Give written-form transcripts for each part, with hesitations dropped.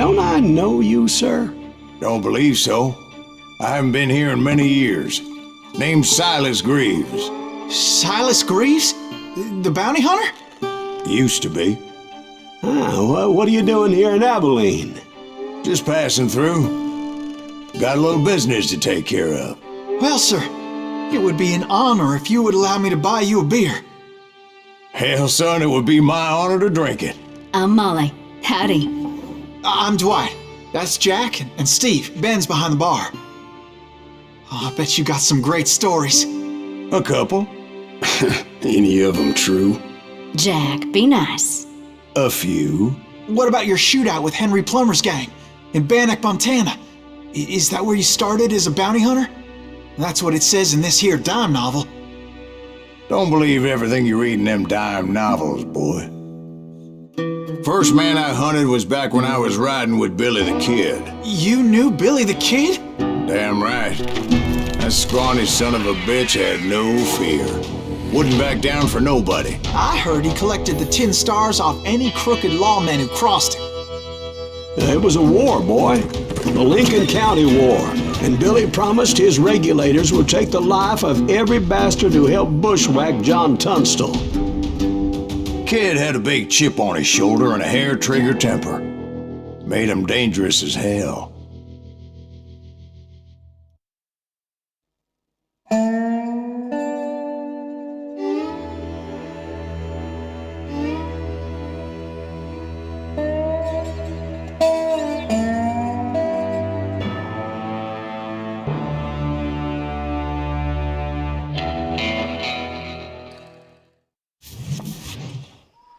Don't I know you, sir? Don't believe so. I haven't been here in many years. Name's Silas Greaves. Silas Greaves? The bounty hunter? Used to be. What are you doing here in Abilene? Just passing through. Got a little business to take care of. Well, sir, it would be an honor if you would allow me to buy you a beer. Hell, son, it would be my honor to drink it. I'm Molly. Howdy. I'm Dwight. That's Jack and Steve. Ben's behind the bar. Oh, I bet you got some great stories. A couple. Any of them true? Jack, be nice. A few. What about your shootout with Henry Plummer's gang in Bannock, Montana? Is that where you started as a bounty hunter? That's what it says in this here dime novel. Don't believe everything you read in them dime novels, boy. First man I hunted was back when I was riding with Billy the Kid. You knew Billy the Kid? Damn right. That scrawny son of a bitch had no fear. Wouldn't back down for nobody. I heard he collected the 10 stars off any crooked lawmen who crossed him. It was a war, boy. The Lincoln County War. And Billy promised his regulators would take the life of every bastard who helped bushwhack John Tunstall. Kid had a big chip on his shoulder and a hair-trigger temper. Made him dangerous as hell.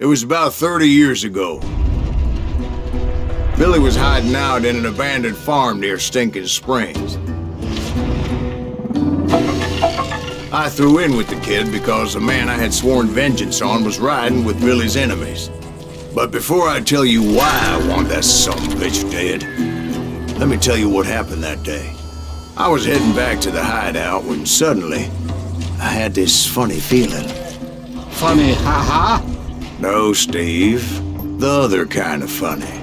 It was about 30 years ago. Billy was hiding out in an abandoned farm near Stinking Springs. I threw in with the kid because the man I had sworn vengeance on was riding with Billy's enemies. But before I tell you why I want that sumbitch dead, let me tell you what happened that day. I was heading back to the hideout when suddenly I had this funny feeling. Funny, ha-ha? No, Steve. The other kind of funny.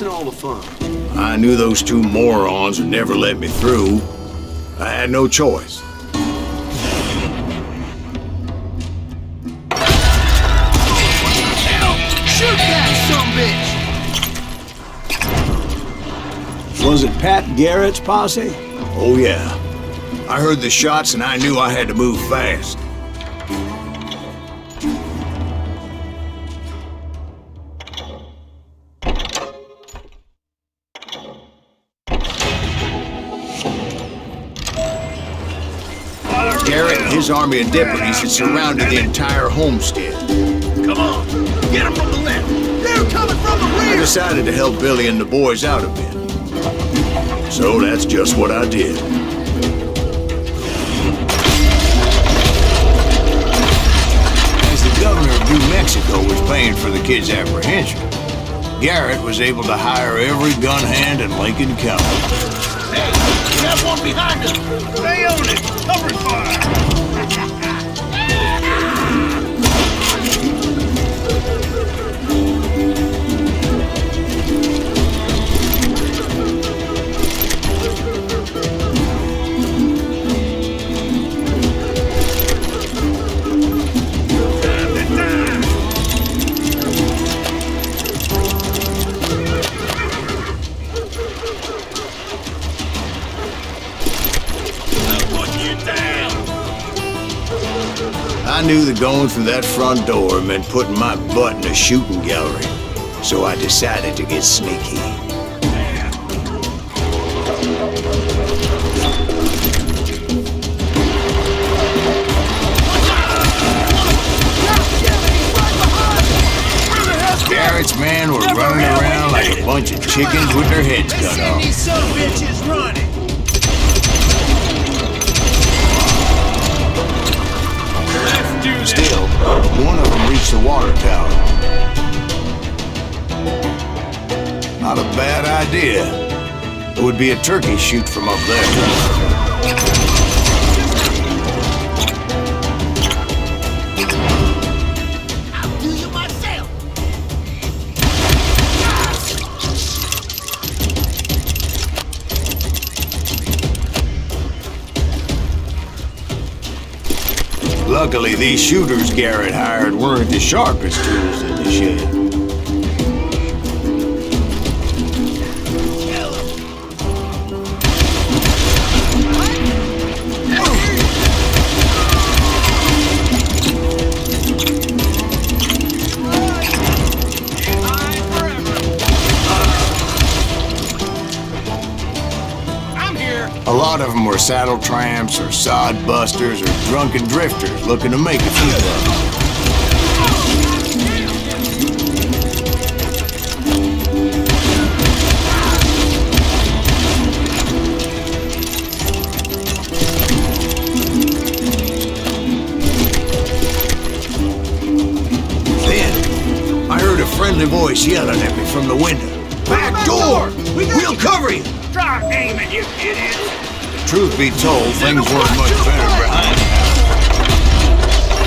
All the fun. I knew those two morons would never let me through. I had no choice. Hell, shoot that sumbitch! Was it Pat Garrett's posse? Oh yeah. I heard the shots and I knew I had to move fast. Garrett and his army of deputies had surrounded the entire homestead. Come on, get him from the left. They're coming from the rear. I decided to help Billy and the boys out a bit. So that's just what I did. As the governor of New Mexico was paying for the kid's apprehension, Garrett was able to hire every gun hand in Lincoln County. Hey, we have one behind us. Stay on it. Cover fire. I knew that going through that front door meant putting my butt in a shooting gallery, so I decided to get sneaky. Garrett's men were running around like a bunch of chickens with their heads cut off. These son of bitches running. Let's do this. Still, one of them reached the water tower. Not a bad idea. It would be a turkey shoot from up there. Luckily, these shooters Garrett hired weren't the sharpest tools in the shed. A lot of them were saddle tramps or sod busters or drunken drifters looking to make a few bucks. Then, I heard a friendly voice yelling at me from the window. Back door! We'll cover you! Try aiming, you idiot. Truth be told, things weren't much better behind the house.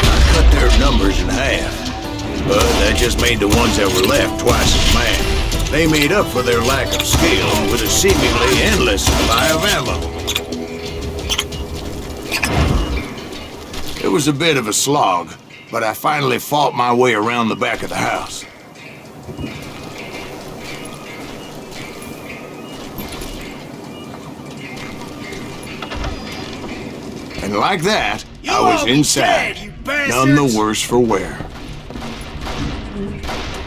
I cut their numbers in half, but that just made the ones that were left twice as mad. They made up for their lack of skill with a seemingly endless supply of ammo. It was a bit of a slog, but I finally fought my way around the back of the house. And like that, I was inside, none the worse for wear.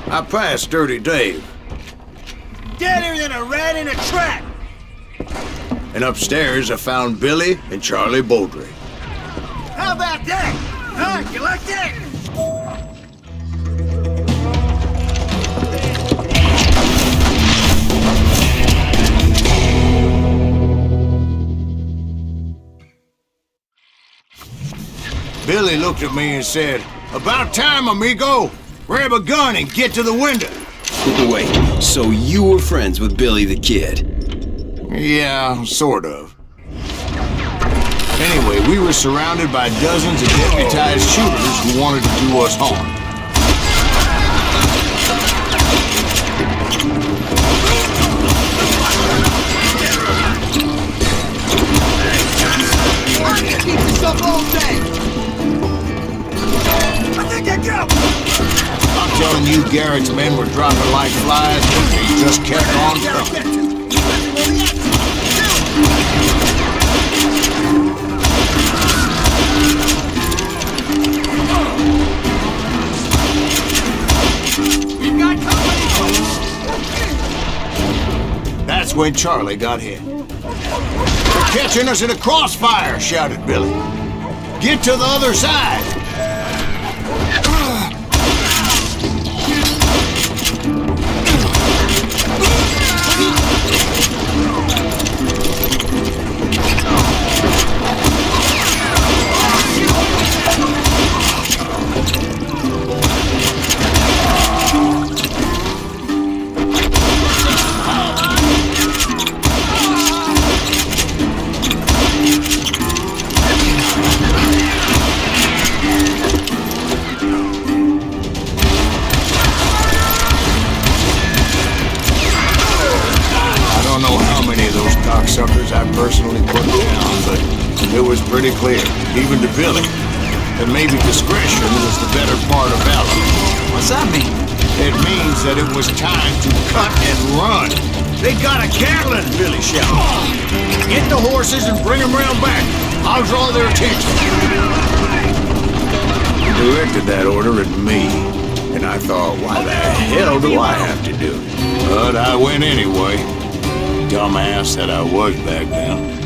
I passed Dirty Dave. Deader than a rat in a trap. And upstairs I found Billy and Charlie Beaudry. How about that? Huh? You like that? Billy looked at me and said, "About time, amigo. Grab a gun and get to the window." Wait, so you were friends with Billy the Kid? Yeah, sort of. Anyway, we were surrounded by dozens of deputized shooters who wanted to do us harm. Keep this up all day. I think I got one. I'm telling you, Garrett's men were dropping like flies, but they just kept on coming. That's when Charlie got hit. "They're catching us in a crossfire," shouted Billy. "Get to the other side!" Suckers I personally put down, but it was pretty clear, even to Billy, that maybe discretion was the better part of valor. What's that mean? It means that it was time to cut and run. "They got a Gatling," Billy shouted. "Get the horses and bring them round back. I'll draw their attention." He directed that order at me, and I thought, why the hell do I have to do it? But I went anyway. Dumbass that I was back then.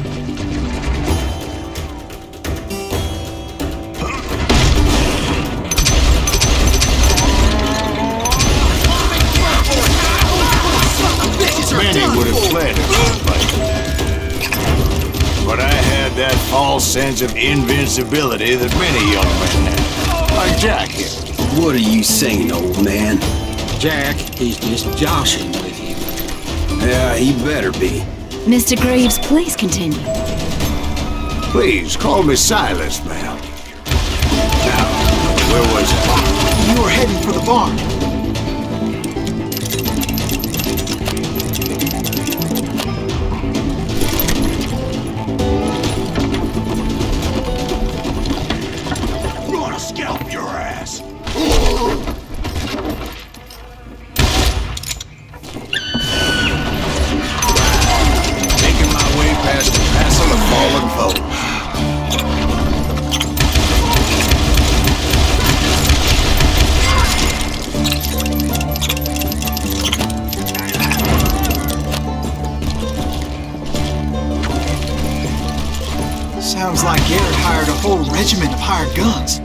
false sense of invincibility that many young men have. Like Jack here. What are you saying, old man? Jack, he's just joshing with you. Yeah, he better be. Mr. Greaves, please continue. Please, call me Silas, ma'am. Now, where was I? You were heading for the barn. Gonna scalp your ass. Making my way past the passel of fallen foes. Sounds like Garrett hired a whole regiment of hired guns.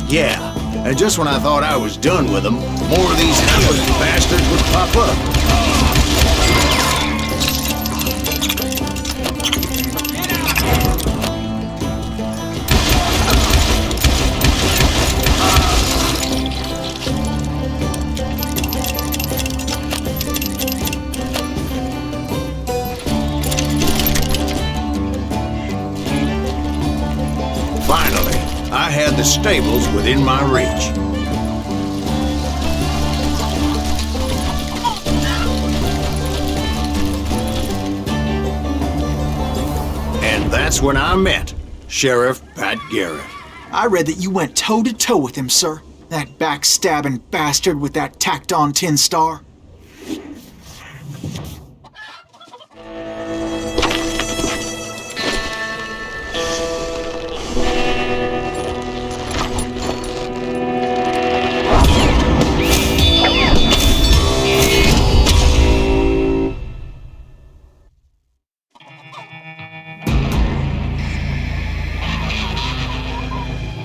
Yeah, and just when I thought I was done with them, more of these hapless bastards would pop up. Finally, I had the stables within my reach. And that's when I met Sheriff Pat Garrett. I read that you went toe-to-toe with him, sir. That backstabbing bastard with that tacked-on tin star.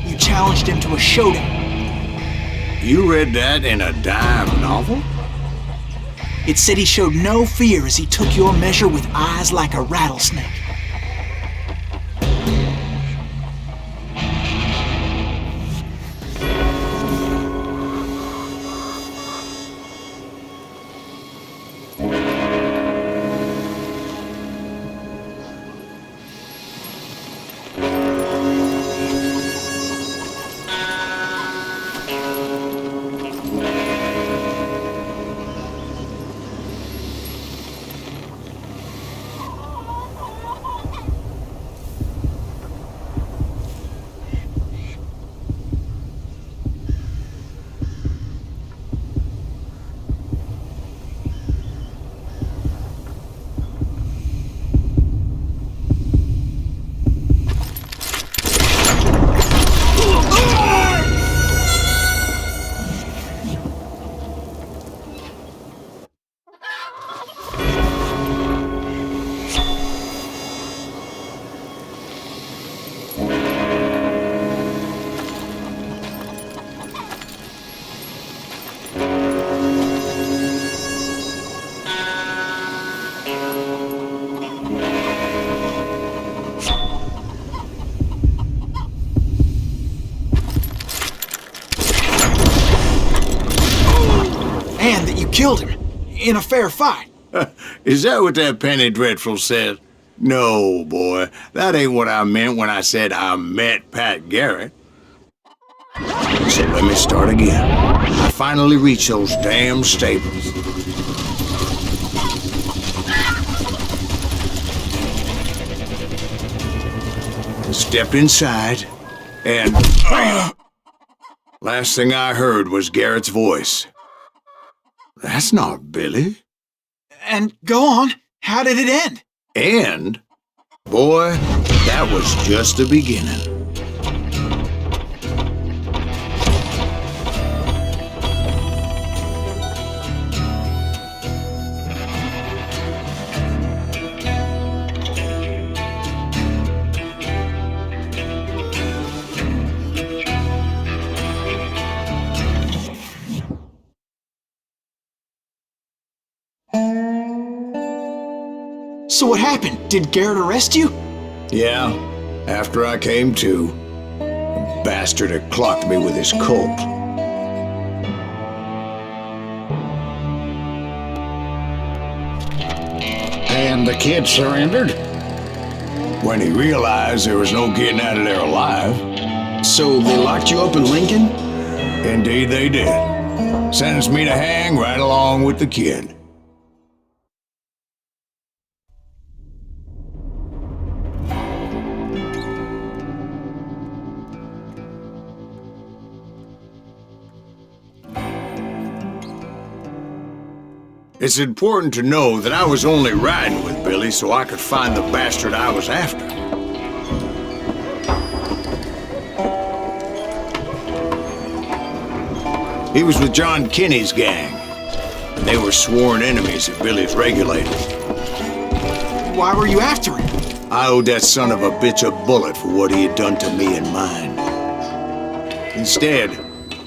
You challenged him to a showdown. You read that in a dime novel? It said he showed no fear as he took your measure with eyes like a rattlesnake. And that you killed him in a fair fight. Is that what that penny dreadful said? No, boy, that ain't what I meant when I said I met Pat Garrett. So let me start again. I finally reached those damn stables. Stepped inside, and last thing I heard was Garrett's voice. That's not Billy. And go on, how did it end? And, boy, that was just the beginning. So what happened? Did Garrett arrest you? Yeah, after I came to, the bastard had clocked me with his Colt. And the kid surrendered? When he realized there was no getting out of there alive. So they locked you up in Lincoln? Indeed they did. Sentenced me to hang right along with the kid. It's important to know that I was only riding with Billy so I could find the bastard I was after. He was with John Kinney's gang, and they were sworn enemies of Billy's regulators. Why were you after him? I owed that son of a bitch a bullet for what he had done to me and mine. Instead,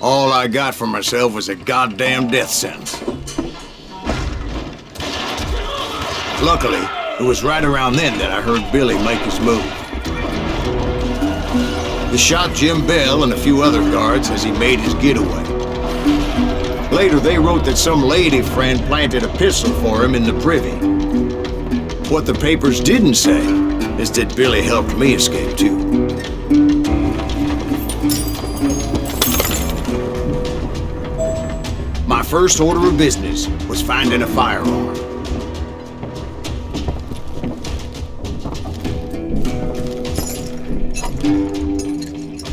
all I got for myself was a goddamn death sentence. Luckily, it was right around then that I heard Billy make his move. He shot Jim Bell and a few other guards as he made his getaway. Later, they wrote that some lady friend planted a pistol for him in the privy. What the papers didn't say is that Billy helped me escape too. My first order of business was finding a firearm.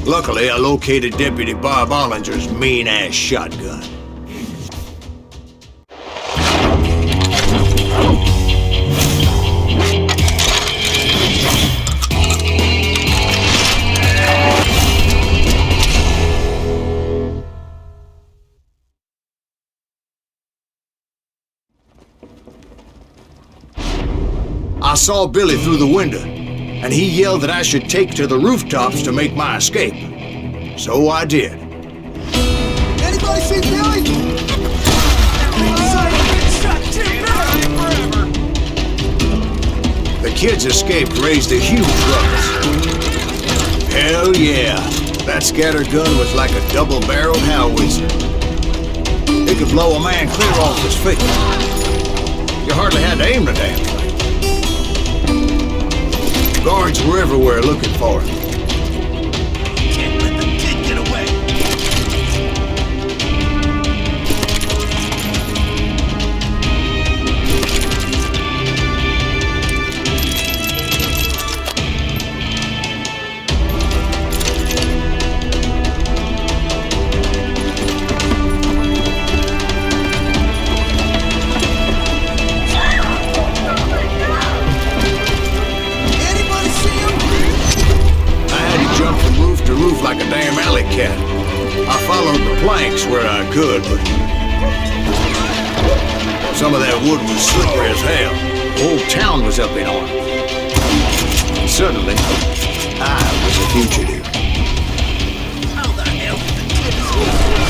Luckily, I located Deputy Bob Ollinger's mean-ass shotgun. I saw Billy through the window, and he yelled that I should take to the rooftops to make my escape. So I did. Anybody see Billy? The kids escaped raised a huge ruckus. Hell yeah, that scatter gun was like a double-barreled howitzer. It could blow a man clear off his feet. You hardly had to aim the damn thing. Guards were everywhere looking for him. Can't let the kid get away. Like a damn alley cat. I followed the planks where I could, but some of that wood was slippery as hell. The whole town was up in arms. And suddenly, I was a fugitive. How the hell did the kid escape?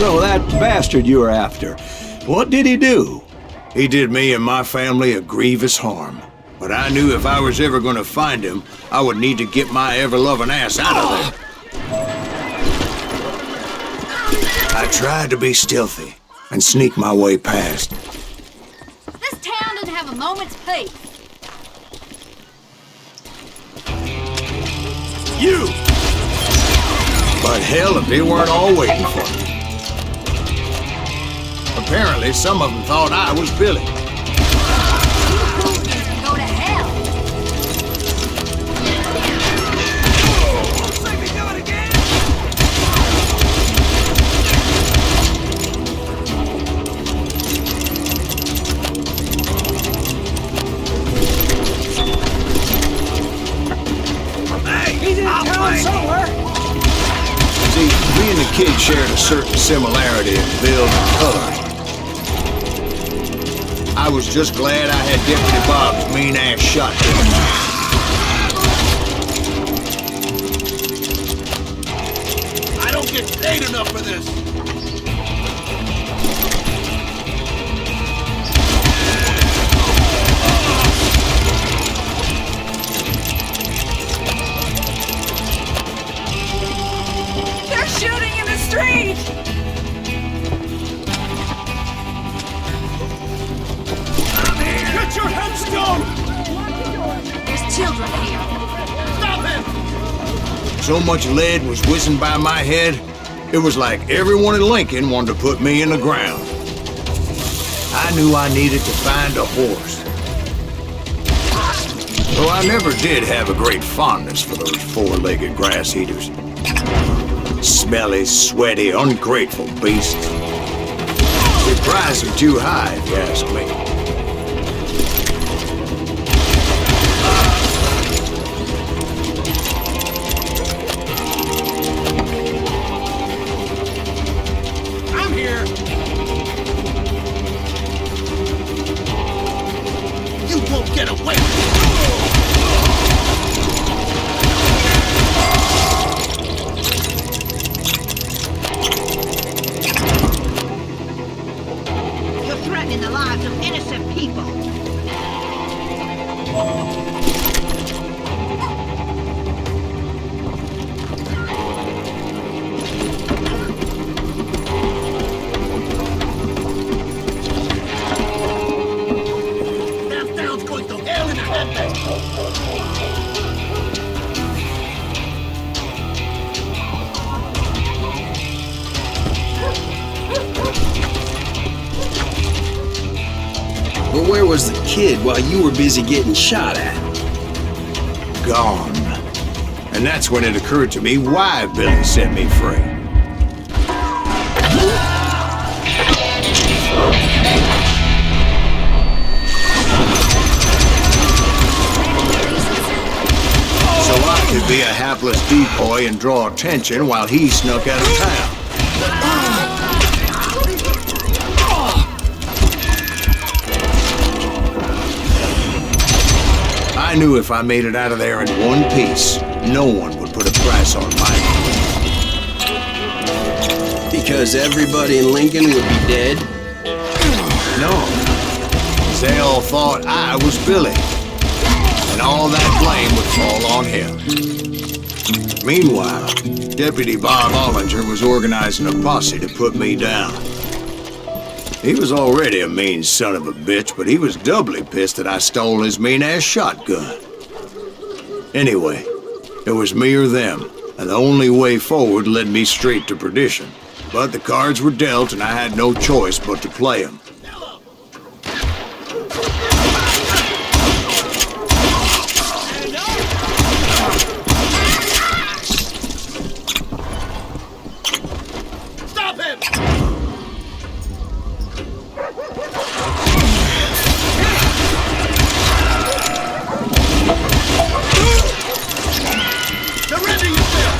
So that bastard you were after, what did he do? He did me and my family a grievous harm. But I knew if I was ever going to find him, I would need to get my ever-loving ass out of there. I tried to be stealthy and sneak my way past. This town doesn't have a moment's peace. You! But hell if they weren't all waiting for me. Apparently, some of them thought I was Billy. Go to hell. Hey, he's in town somewhere. See, me and the kid shared a certain similarity in build and color. I was just glad I had Deputy Bob's mean-ass shotgun. I don't get paid enough for this. They're shooting in the street. Get your headstone! There's children here. Stop him! So much lead was whizzing by my head, it was like everyone in Lincoln wanted to put me in the ground. I knew I needed to find a horse. Though I never did have a great fondness for those four-legged grass eaters. Smelly, sweaty, ungrateful beasts. They price them too high, if you ask me. I'm here! You won't get away! You're threatening the lives of innocent people. That town's going to hell in a handbag! But where was the kid while you were busy getting shot at? Gone. And that's when it occurred to me why Billy set me free. So I could be a hapless decoy and draw attention while he snuck out of town. I knew if I made it out of there in one piece, no one would put a price on my life. Because everybody in Lincoln would be dead? No. They all thought I was Billy. And all that blame would fall on him. Meanwhile, Deputy Bob Ollinger was organizing a posse to put me down. He was already a mean son of a bitch, but he was doubly pissed that I stole his mean-ass shotgun. Anyway, it was me or them, and the only way forward led me straight to perdition. But the cards were dealt, and I had no choice but to play them. Stop him! Surrender yourself!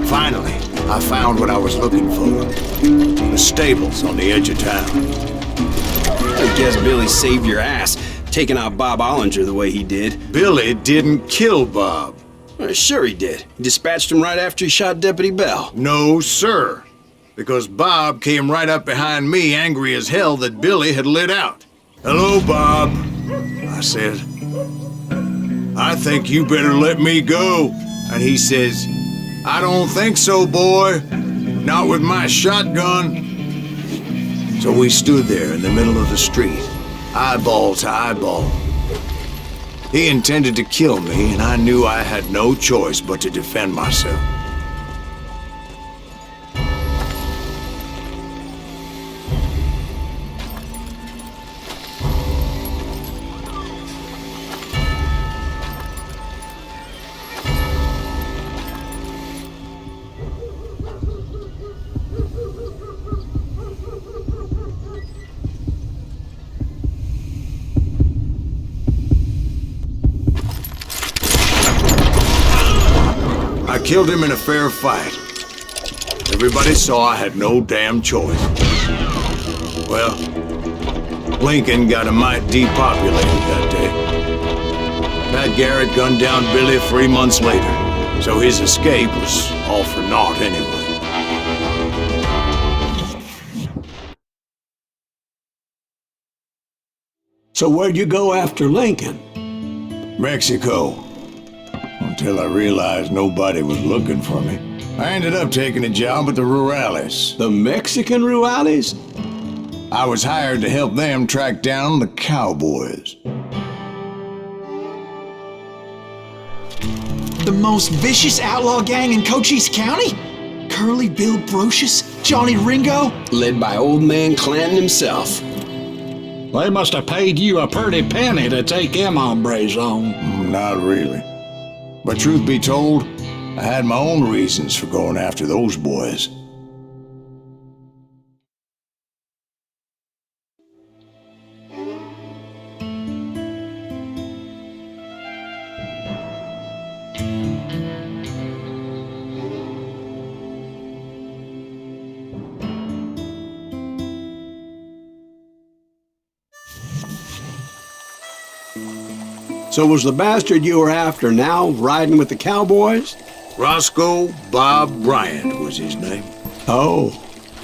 Finally, I found what I was looking for. The stables on the edge of town. I guess Billy saved your ass, taking out Bob Ollinger the way he did. Billy didn't kill Bob. Well, sure he did. He dispatched him right after he shot Deputy Bell. No, sir. Because Bob came right up behind me, angry as hell that Billy had lit out. "Hello, Bob," I said. "I think you better let me go." And he says, "I don't think so, boy. Not with my shotgun." So we stood there in the middle of the street, eyeball to eyeball. He intended to kill me, and I knew I had no choice but to defend myself. I killed him in a fair fight. Everybody saw I had no damn choice. Well, Lincoln got a mite depopulated that day. Pat Garrett gunned down Billy 3 months later, so his escape was all for naught anyway. So where'd you go after Lincoln? Mexico. Until I realized nobody was looking for me. I ended up taking a job at the Rurales. The Mexican Rurales? I was hired to help them track down the cowboys. The most vicious outlaw gang in Cochise County? Curly Bill Brocious? Johnny Ringo? Led by old man Clanton himself. They must have paid you a pretty penny to take them hombres on. Not really. But truth be told, I had my own reasons for going after those boys. So was the bastard you were after now riding with the cowboys? Roscoe Bob Bryant was his name. Oh.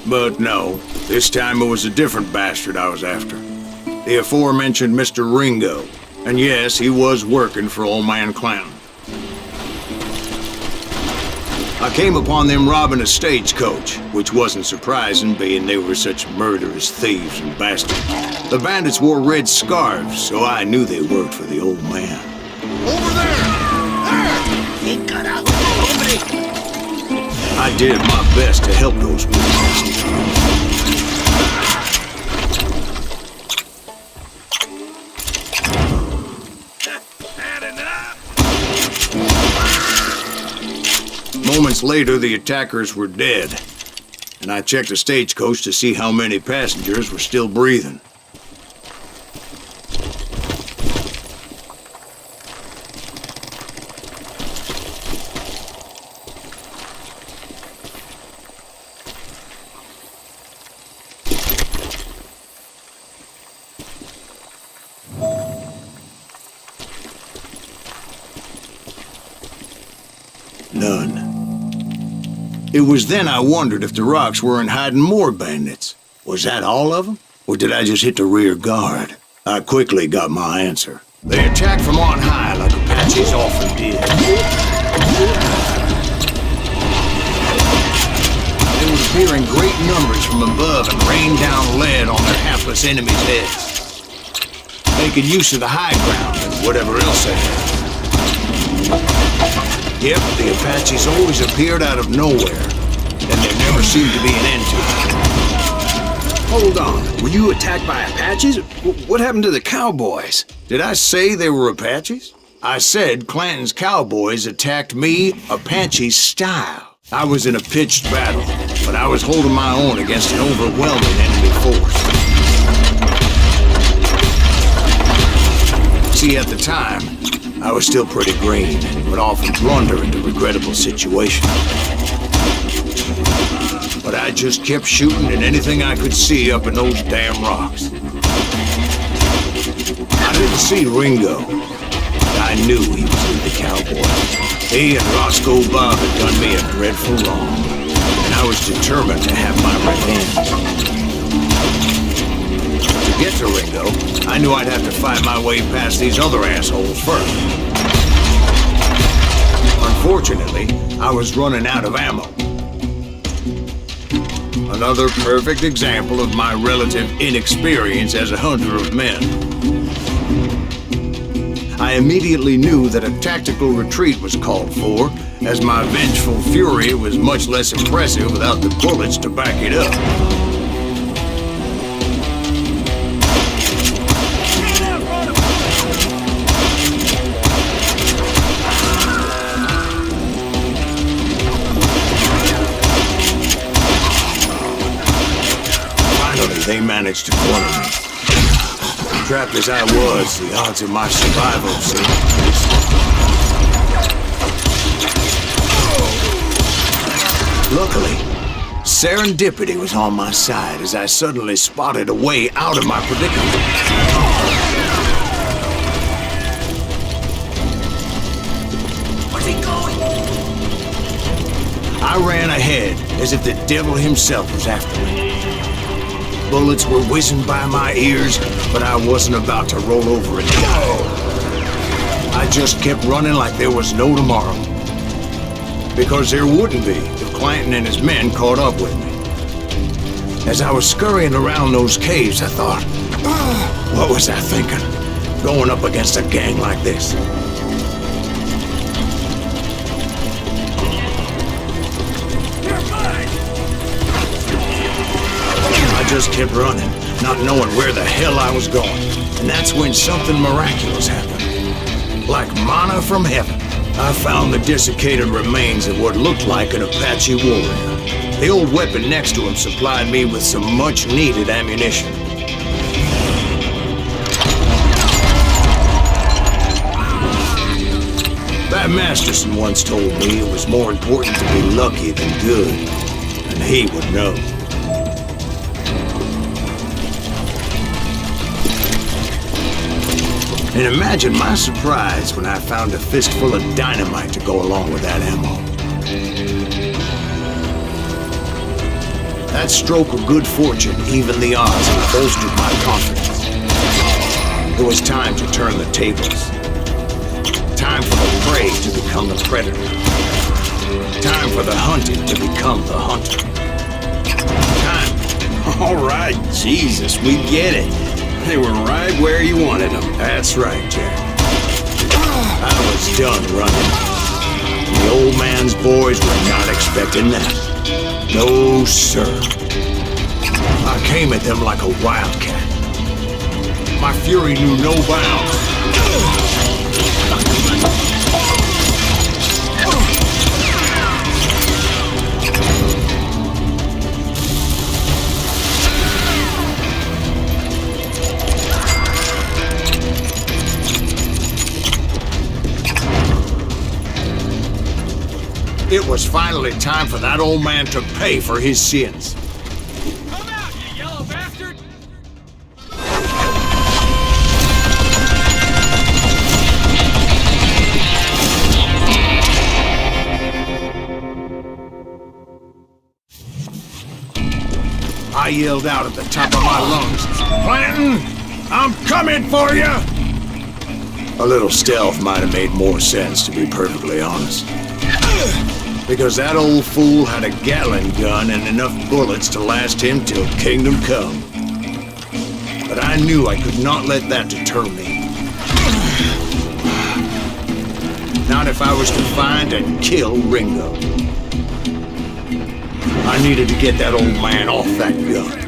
But no, this time it was a different bastard I was after. The aforementioned Mr. Ringo. And yes, he was working for old man Clanton. I came upon them robbing a stagecoach, which wasn't surprising, being they were such murderous thieves and bastards. The bandits wore red scarves, so I knew they worked for the old man. Over there! There! He got out. I did my best to help those boys. Moments later, the attackers were dead. and I checked the stagecoach to see how many passengers were still breathing. None. It was then I wondered if the rocks weren't hiding more bandits. Was that all of them? Or did I just hit the rear guard? I quickly got my answer. They attacked from on high like Apaches often did. They would appear in great numbers from above and rain down lead on their hapless enemies' heads, making use of the high ground and whatever else they had. Yep, the Apaches always appeared out of nowhere, and there never seemed to be an end to it. Hold on. Were you attacked by Apaches? What happened to the cowboys? Did I say they were Apaches? I said Clanton's cowboys attacked me Apache style. I was in a pitched battle, but I was holding my own against an overwhelming enemy force. See, at the time, I was still pretty green, but often blunder into regrettable situations. But I just kept shooting at anything I could see up in those damn rocks. I didn't see Ringo, but I knew he was with the cowboys. He and Roscoe Bob had done me a dreadful wrong, and I was determined to have my revenge. To get to Ringo, I knew I'd have to fight my way past these other assholes first. Unfortunately, I was running out of ammo. Another perfect example of my relative inexperience as a hunter of men. I immediately knew that a tactical retreat was called for, as my vengeful fury was much less impressive without the bullets to back it up. They managed to corner me. Trapped as I was, the odds of my survival seemed Luckily, serendipity was on my side as I suddenly spotted a way out of my predicament. Where's he going? I ran ahead as if the devil himself was after me. Bullets were whizzing by my ears, but I wasn't about to roll over and die. I just kept running like there was no tomorrow. Because there wouldn't be if Clanton and his men caught up with me. As I was scurrying around those caves, I thought, what was I thinking? Going up against a gang like this? I just kept running, not knowing where the hell I was going. And that's when something miraculous happened. Like manna from heaven, I found the desiccated remains of what looked like an Apache warrior. The old weapon next to him supplied me with some much-needed ammunition. That Masterson once told me it was more important to be lucky than good, and he would know. And imagine my surprise when I found a fistful of dynamite to go along with that ammo. That stroke of good fortune evened the odds and bolstered my confidence. It was time to turn the tables. Time for the prey to become the predator. Time for the hunted to become the hunter. Time. All right, Jesus, we get it. They were right where you wanted them. That's right, Jack. I was done running. The old man's boys were not expecting that. No, sir. I came at them like a wildcat. My fury knew no bounds. It was finally time for that old man to pay for his sins. Come out, you yellow bastard! I yelled out at the top of my lungs, "Clanton, I'm coming for you!" A little stealth might have made more sense, to be perfectly honest. Because that old fool had a Gatling gun and enough bullets to last him till kingdom come. But I knew I could not let that deter me. Not if I was to find and kill Ringo. I needed to get that old man off that gun.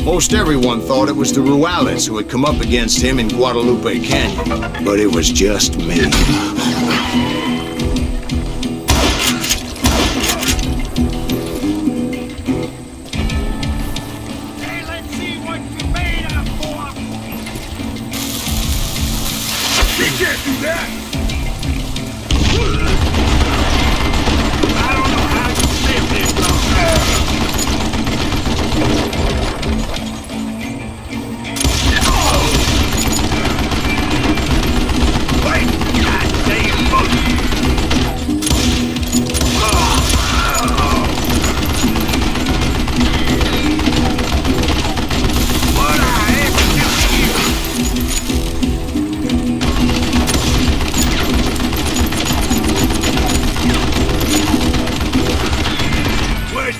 Most everyone thought it was the Ruales who had come up against him in Guadalupe Canyon, but it was just me. Hey, let's see what you're made of, boy! You can't do that! I don't know how you live this long.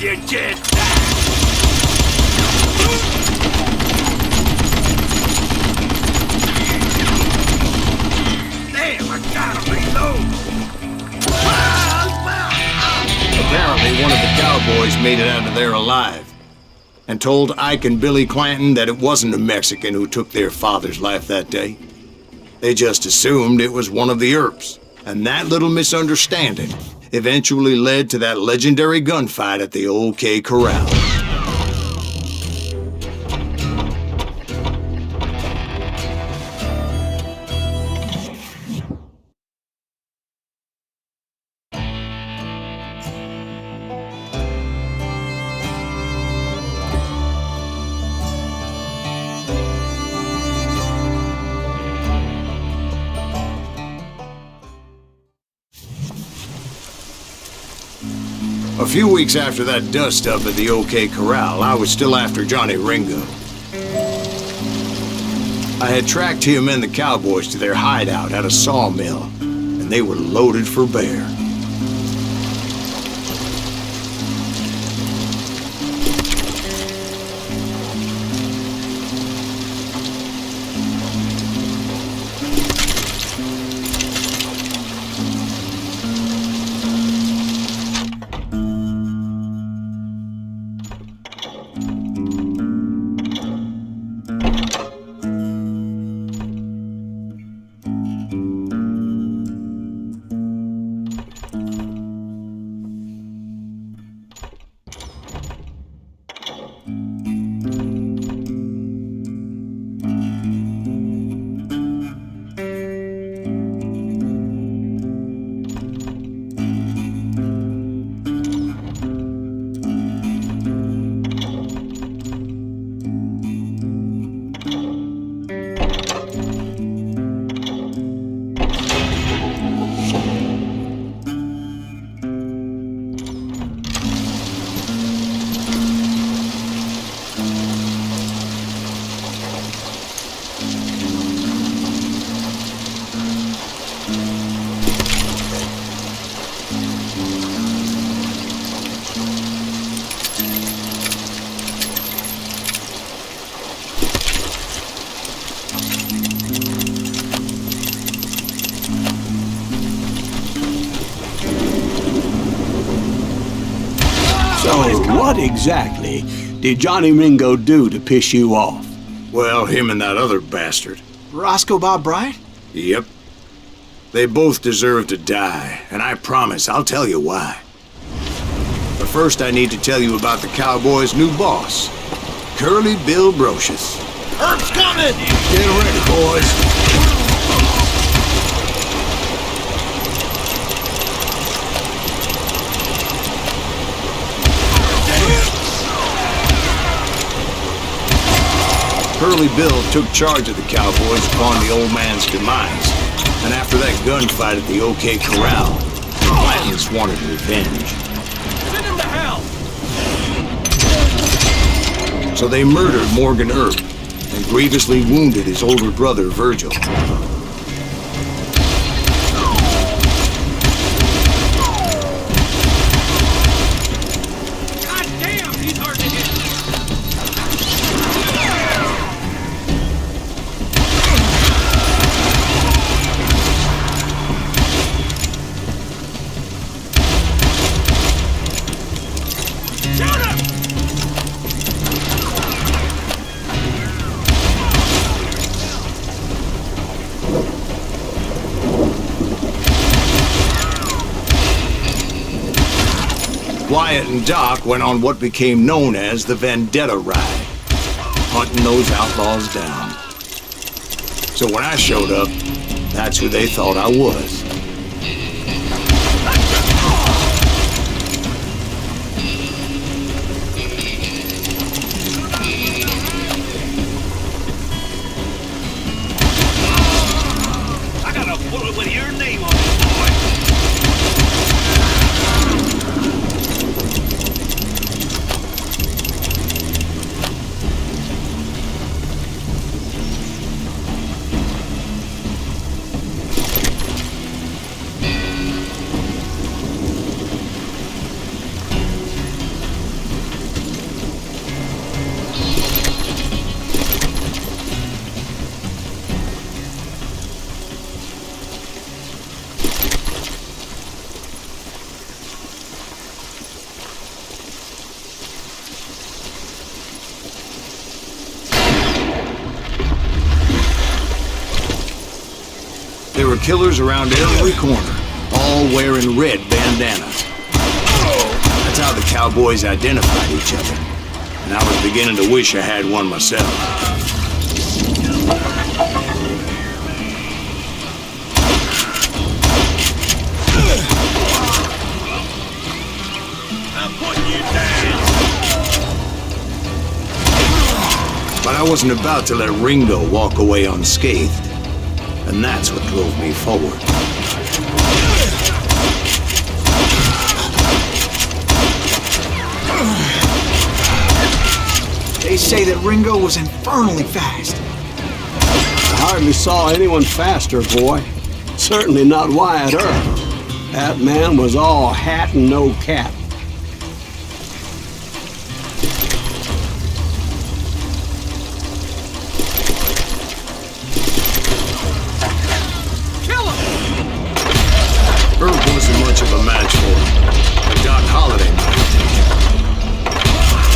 You did that! Damn, I gotta reload! Apparently, one of the cowboys made it out of there alive and told Ike and Billy Clanton that it wasn't a Mexican who took their father's life that day. They just assumed it was one of the Earps, and that little misunderstanding eventually led to that legendary gunfight at the OK Corral. A few weeks after that dust-up at the OK Corral, I was still after Johnny Ringo. I had tracked him and the cowboys to their hideout at a sawmill, and they were loaded for bear. What exactly did Johnny Ringo do to piss you off? Well, him and that other bastard. Roscoe Bob Bryant? Yep. They both deserve to die, and I promise I'll tell you why. But first I need to tell you about the Cowboys' new boss, Curly Bill Brocious. Herb's coming! Get ready, boys. Curly Bill took charge of the Cowboys upon the old man's demise, and after that gunfight at the OK Corral, the Clantons wanted revenge. Send him to hell! So they murdered Morgan Earp and grievously wounded his older brother, Virgil. God damn, he's hard to hit! Shoot him! Wyatt and Doc went on what became known as the Vendetta Ride, hunting those outlaws down. So when I showed up, that's who they thought I was. I got a bullet with your name on it, boy! There were killers around every corner, all wearing red bandanas. That's how the Cowboys identified each other, and I was beginning to wish I had one myself. I'm putting you down! But I wasn't about to let Ringo walk away unscathed, and that's what drove me forward. They say that Ringo was infernally fast. I hardly saw anyone faster, boy. Certainly not Wyatt Earp. That man was all hat and no cap. Earp wasn't much of a match for him, but Doc Holliday might have taken.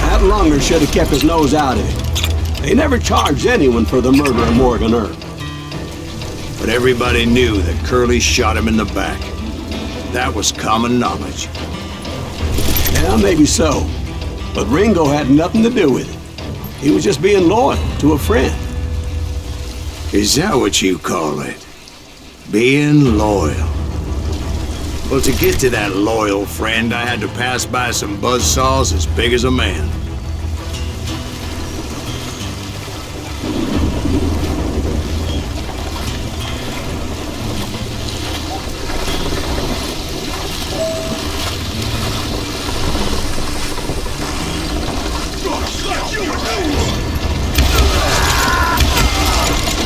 That Lunger should have kept his nose out of it. They never charged anyone for the murder of Morgan Earp. But everybody knew that Curly shot him in the back. That was common knowledge. Yeah, maybe so. But Ringo had nothing to do with it. He was just being loyal to a friend. Is that what you call it? Being loyal? Well, to get to that loyal friend, I had to pass by some buzzsaws as big as a man.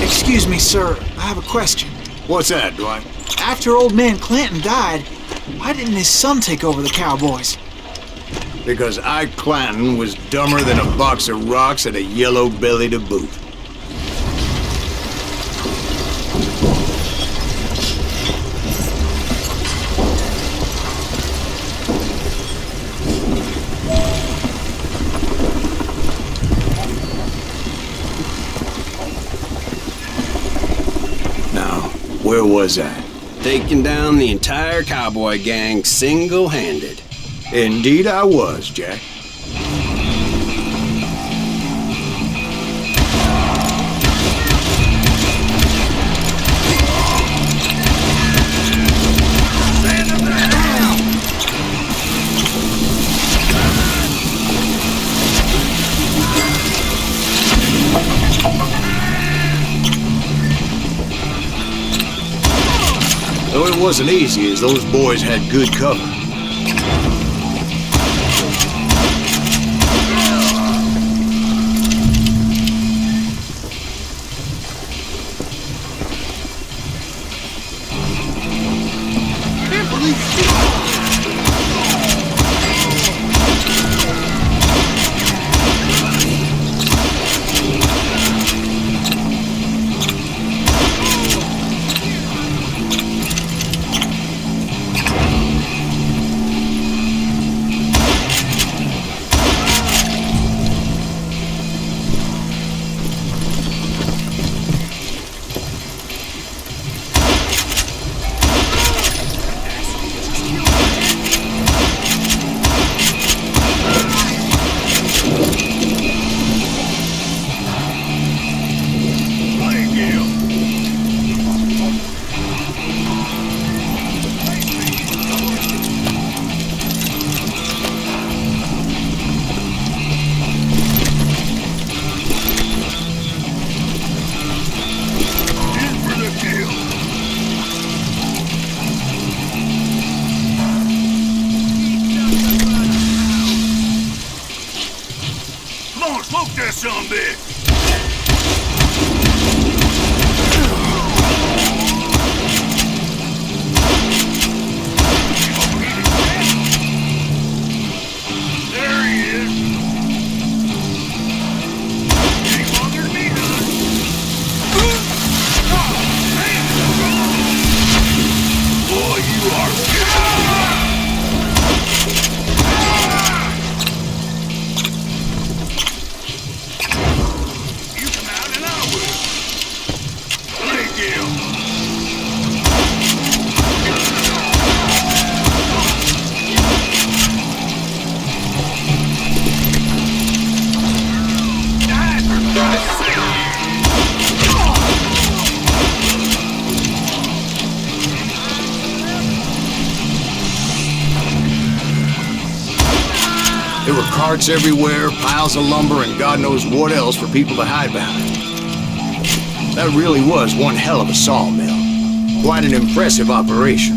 Excuse me, sir. I have a question. What's that, Dwight? After old man Clanton died, why didn't his son take over the Cowboys? Because Ike Clanton was dumber than a box of rocks and a yellow belly to boot. was that? Taking down the entire cowboy gang single-handed. Indeed I was, Jack. Though it wasn't easy, as those boys had good cover. Smoke that sumbitch! There he is! Ain't bothered me none! Boy, you are There were carts everywhere, piles of lumber, and God knows what else for people to hide behind. That really was one hell of a sawmill. Quite an impressive operation.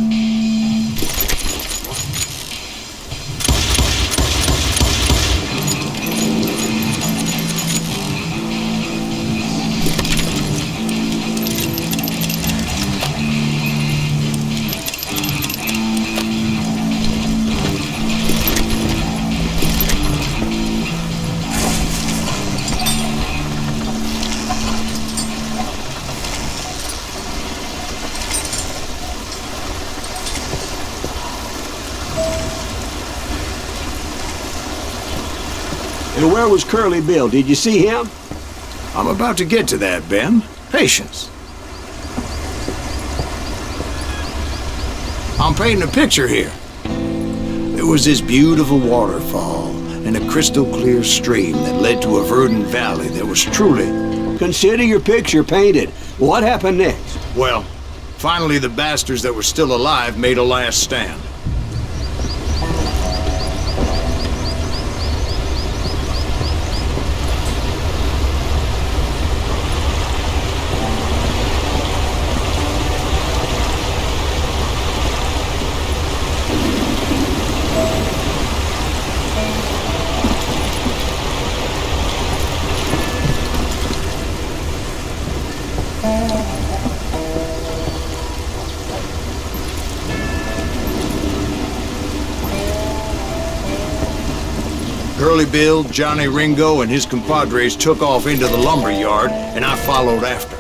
And where was Curly Bill? Did you see him? I'm about to get to that, Ben. Patience. I'm painting a picture here. There was this beautiful waterfall and a crystal clear stream that led to a verdant valley that was truly... Consider your picture painted. What happened next? Well, finally the bastards that were still alive made a last stand. Curly Bill, Johnny Ringo, and his compadres took off into the lumber yard, and I followed after.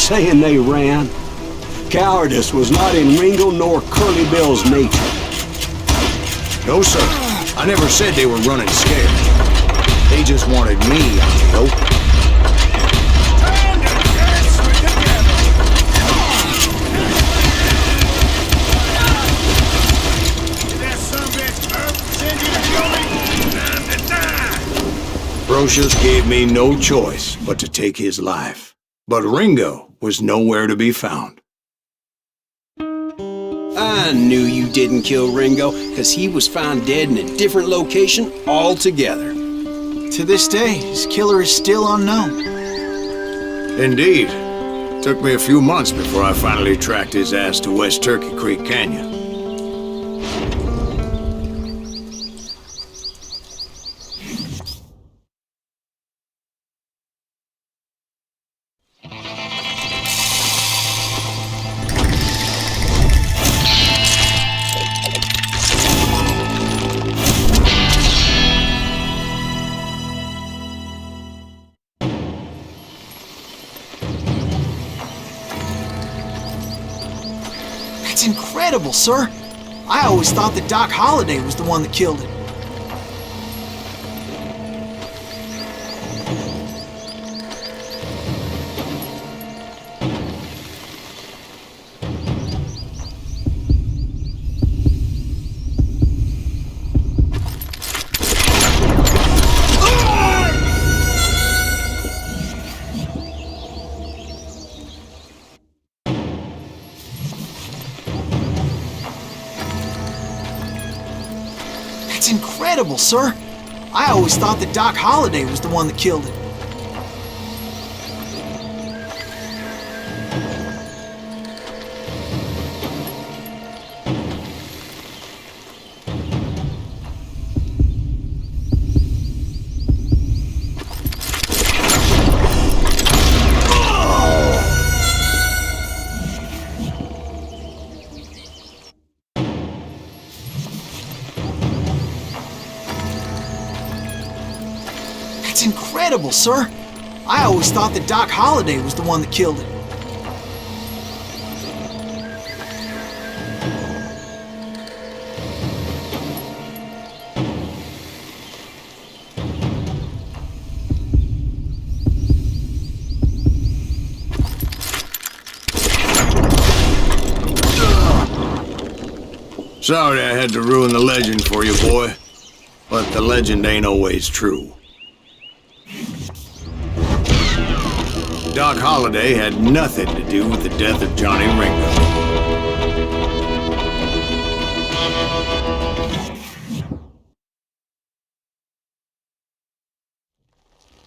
saying they ran. Cowardice was not in Ringo nor Curly Bill's nature. No, sir. I never said they were running scared. They just wanted me out in the open. Time to dance together! Did that sumbitch Earth send you to kill me? Time to die! Brocious gave me no choice but to take his life. But Ringo was nowhere to be found. I knew you didn't kill Ringo, because he was found dead in a different location altogether. To this day, his killer is still unknown. Indeed. Took me a few months before I finally tracked his ass to West Turkey Creek Canyon. That's incredible, sir. I always thought that Doc Holliday was the one that killed him. That's incredible, sir. I always thought that Doc Holliday was the one that killed him. That's incredible, sir. I always thought that Doc Holliday was the one that killed him. Sorry I had to ruin the legend for you, boy. But the legend ain't always true. Doc Holliday had nothing to do with the death of Johnny Ringo.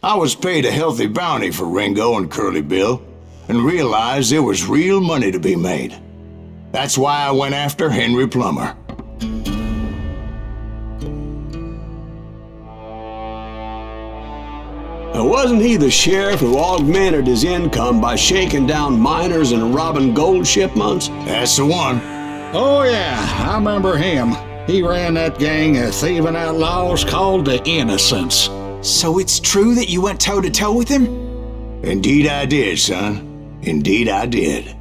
I was paid a healthy bounty for Ringo and Curly Bill, and realized there was real money to be made. That's why I went after Henry Plummer. Now, wasn't he the sheriff who augmented his income by shaking down miners and robbing gold shipments? That's the one. Oh yeah, I remember him. He ran that gang of thieving outlaws called the Innocents. So it's true that you went toe-to-toe with him? Indeed I did, son. Indeed I did.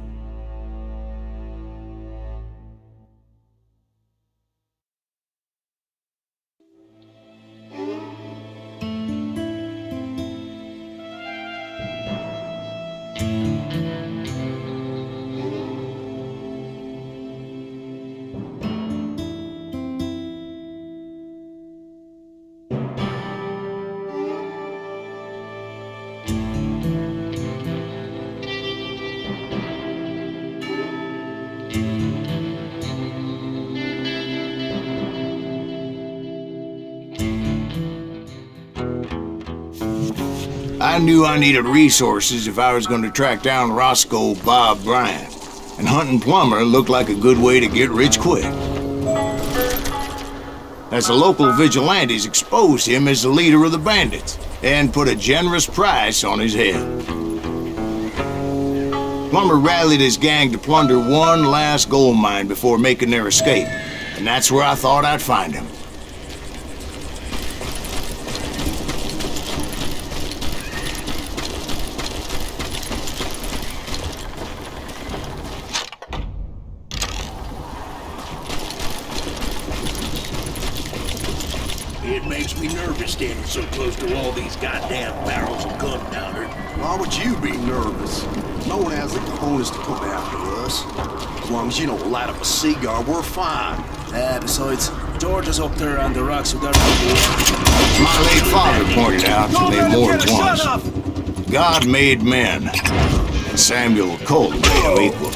I knew I needed resources if I was going to track down Roscoe Bob Bryant, and hunting Plummer looked like a good way to get rich quick. As the local vigilantes exposed him as the leader of the bandits, and put a generous price on his head. Plummer rallied his gang to plunder one last gold mine before making their escape, and that's where I thought I'd find him. It makes me nervous standing so close to all these goddamn barrels of gunpowder. Why would you be nervous? No one has the cojones to come after us. As long as you don't light up a cigar, we're fine. Besides, George is up there on the rocks with our My late father pointed out to me more than once. God made men, and Samuel Colt made them equal.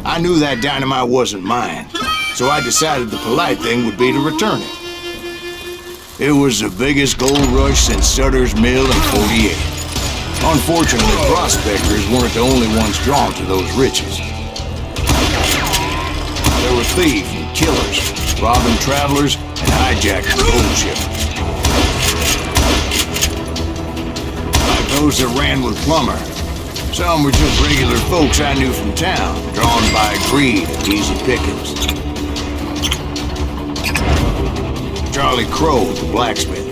I knew that dynamite wasn't mine, so I decided the polite thing would be to return it. It was the biggest gold rush since Sutter's Mill in '48. Unfortunately, prospectors weren't the only ones drawn to those riches. There were thieves and killers, robbing travelers and hijacking gold shippers. Like those that ran with Plummer. Some were just regular folks I knew from town, drawn by greed and easy pickings. Charlie Crow, the blacksmith.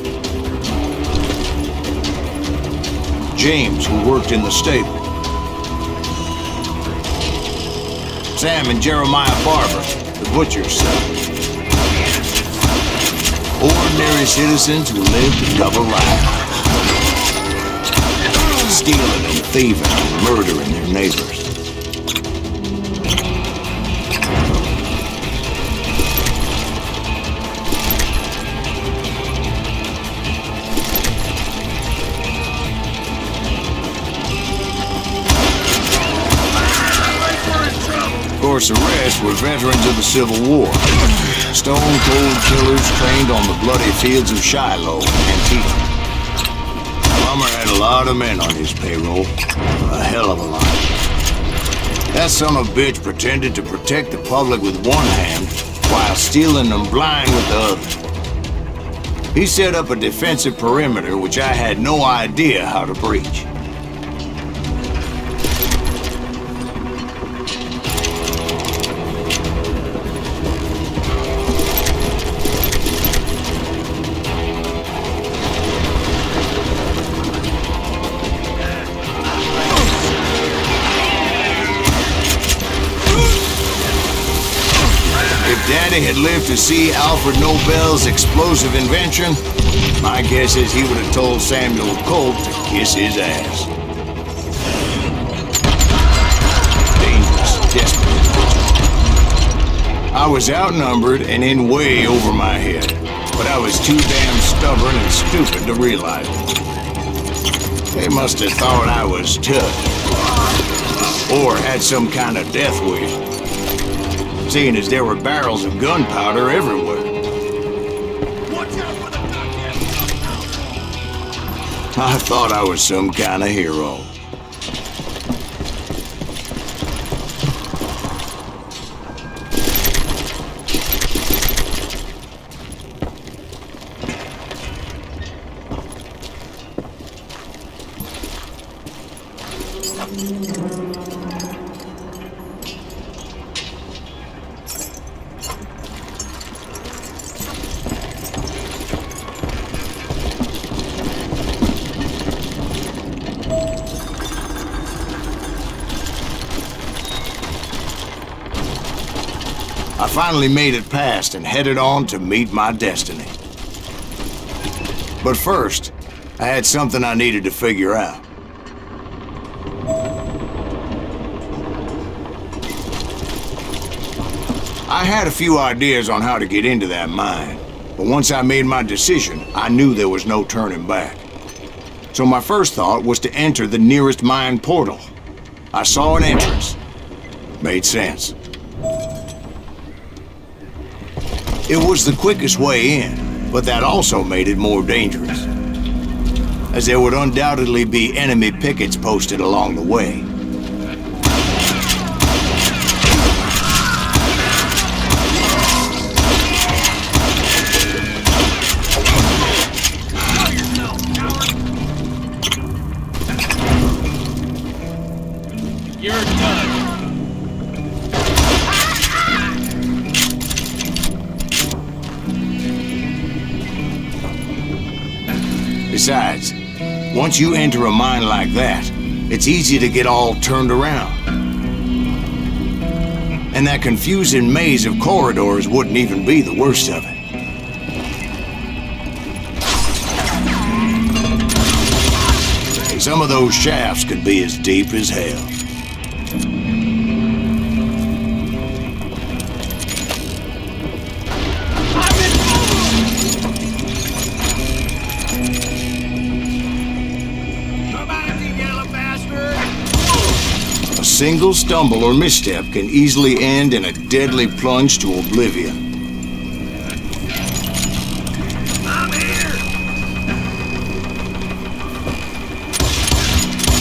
James, who worked in the stable. Sam and Jeremiah Barber, the butcher's son. Ordinary citizens who lived a double life. Stealing and thieving and murdering their neighbors. Of course, the rest were veterans of the Civil War. Stone-cold killers trained on the bloody fields of Shiloh and Antietam. Plummer had a lot of men on his payroll. A hell of a lot. That son of a bitch pretended to protect the public with one hand while stealing them blind with the other. He set up a defensive perimeter which I had no idea how to breach. Daddy had lived to see Alfred Nobel's explosive invention, my guess is he would have told Samuel Colt to kiss his ass. Dangerous, desperate. I was outnumbered and in way over my head, but I was too damn stubborn and stupid to realize it. They must have thought I was tough, or had some kind of death wish, seeing as there were barrels of gunpowder everywhere. I thought I was some kind of hero. I finally made it past and headed on to meet my destiny. But first, I had something I needed to figure out. I had a few ideas on how to get into that mine, but once I made my decision, I knew there was no turning back. So my first thought was to enter the nearest mine portal. I saw an entrance. Made sense. It was the quickest way in, but that also made it more dangerous, as there would undoubtedly be enemy pickets posted along the way. You're done. Besides, once you enter a mine like that, it's easy to get all turned around. And that confusing maze of corridors wouldn't even be the worst of it. Some of those shafts could be as deep as hell. A single stumble or misstep can easily end in a deadly plunge to oblivion. I'm here.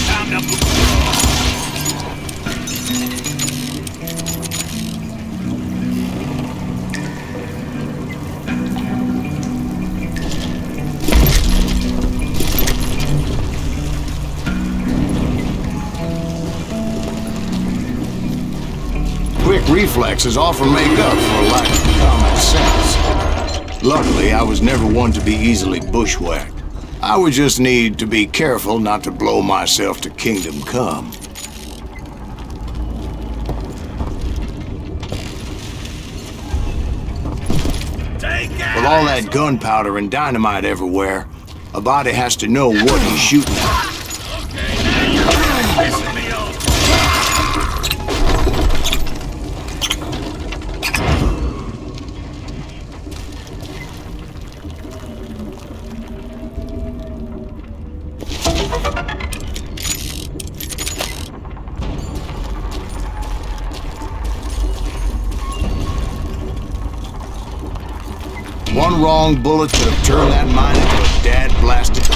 Time to Quick reflexes often make up for a lack of common sense. Luckily, I was never one to be easily bushwhacked. I would just need to be careful not to blow myself to kingdom come. take it. With all that gunpowder and dynamite everywhere, a body has to know what he's shooting at. Okay, now you're really pissing me off. One wrong bullet could have turned that mine into a dad-blasted tube.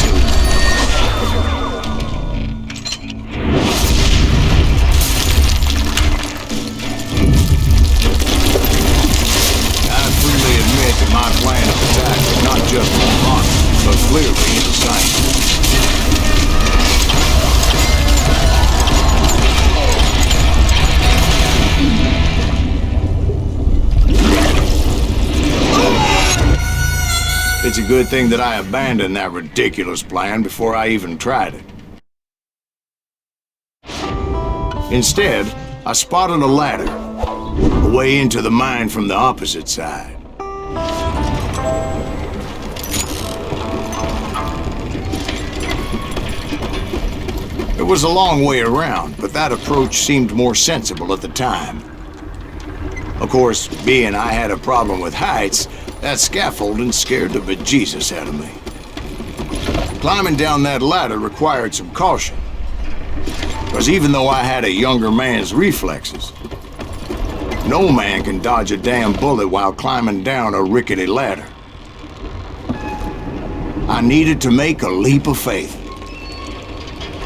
I freely admit that my plan of attack was not just wrong, but clearly indecisive. It's a good thing that I abandoned that ridiculous plan before I even tried it. Instead, I spotted a ladder, a way into the mine from the opposite side. It was a long way around, but that approach seemed more sensible at the time. Of course, being I had a problem with heights, that scaffolding scared the bejesus out of me. Climbing down that ladder required some caution, because even though I had a younger man's reflexes, no man can dodge a damn bullet while climbing down a rickety ladder. I needed to make a leap of faith,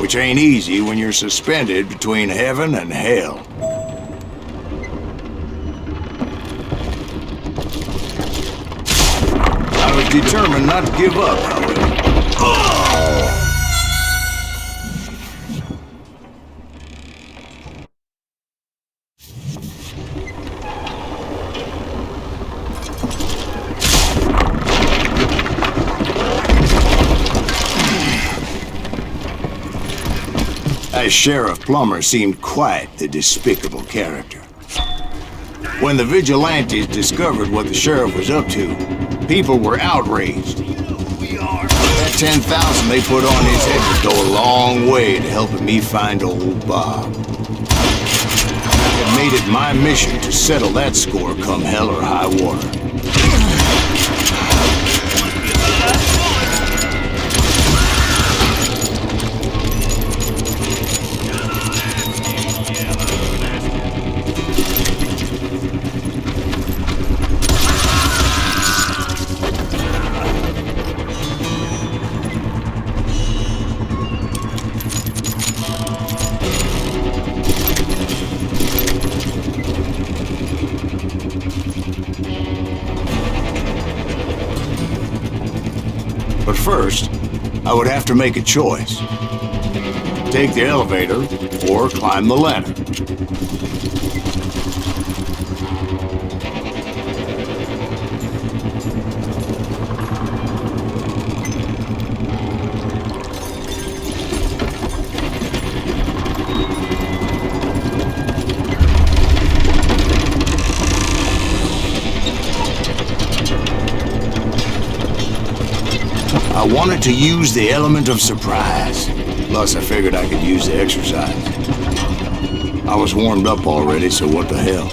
which ain't easy when you're suspended between heaven and hell. I was determined not to give up, however. That Sheriff Plummer seemed quite the despicable character. When the vigilantes discovered what the sheriff was up to, people were outraged. That 10,000 they put on his head would go a long way to helping me find old Bob. I had made it my mission to settle that score come hell or high water. But first, I would have to make a choice. Take the elevator or climb the ladder. I wanted to use the element of surprise. Plus, I figured I could use the exercise. I was warmed up already, so what the hell?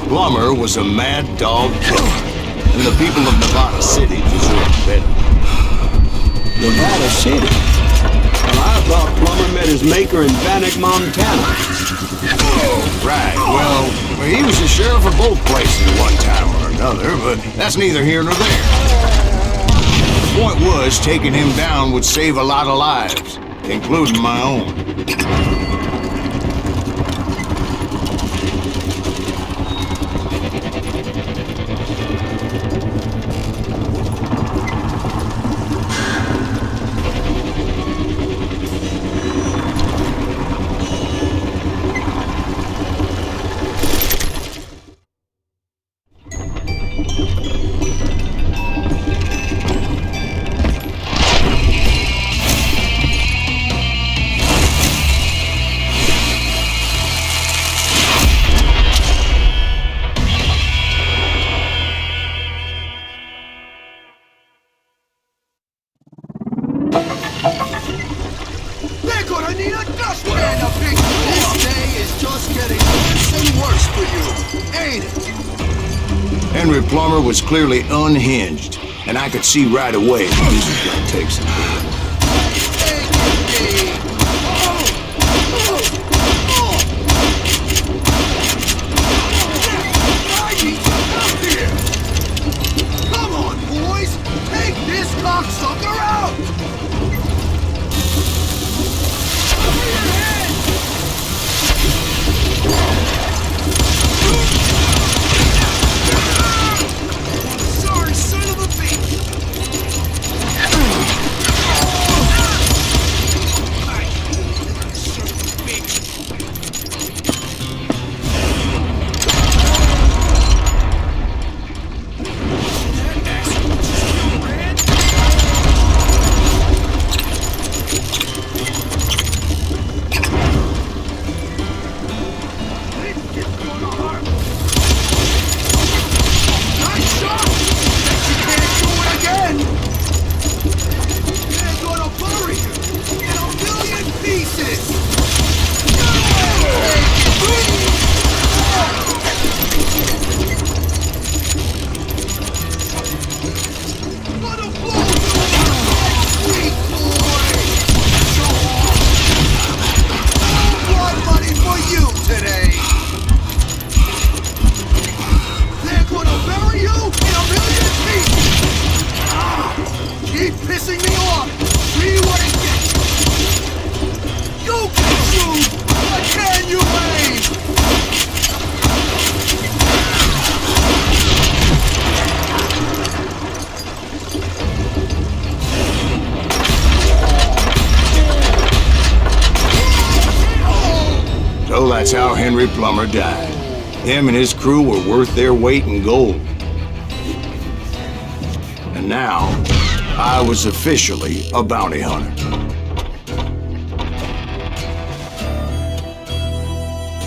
Plummer was a mad dog killer, and the people of Nevada City deserved better. Nevada City? Well, I thought Plummer met his maker in Bannock, Montana. Right, well, he was the sheriff of both places at one time or another, but that's neither here nor there. The point was, taking him down would save a lot of lives, including my own. They're gonna need a dustpan to fix this day is just getting worse and worse for you, ain't it? Henry Plummer was clearly unhinged, and I could see right away that this was gonna take some doing. Come on, boys! Take this cocksucker out! Sorry, son of a bitch! that's how Henry Plummer died. Him and his crew were worth their weight in gold. And now, I was officially a bounty hunter.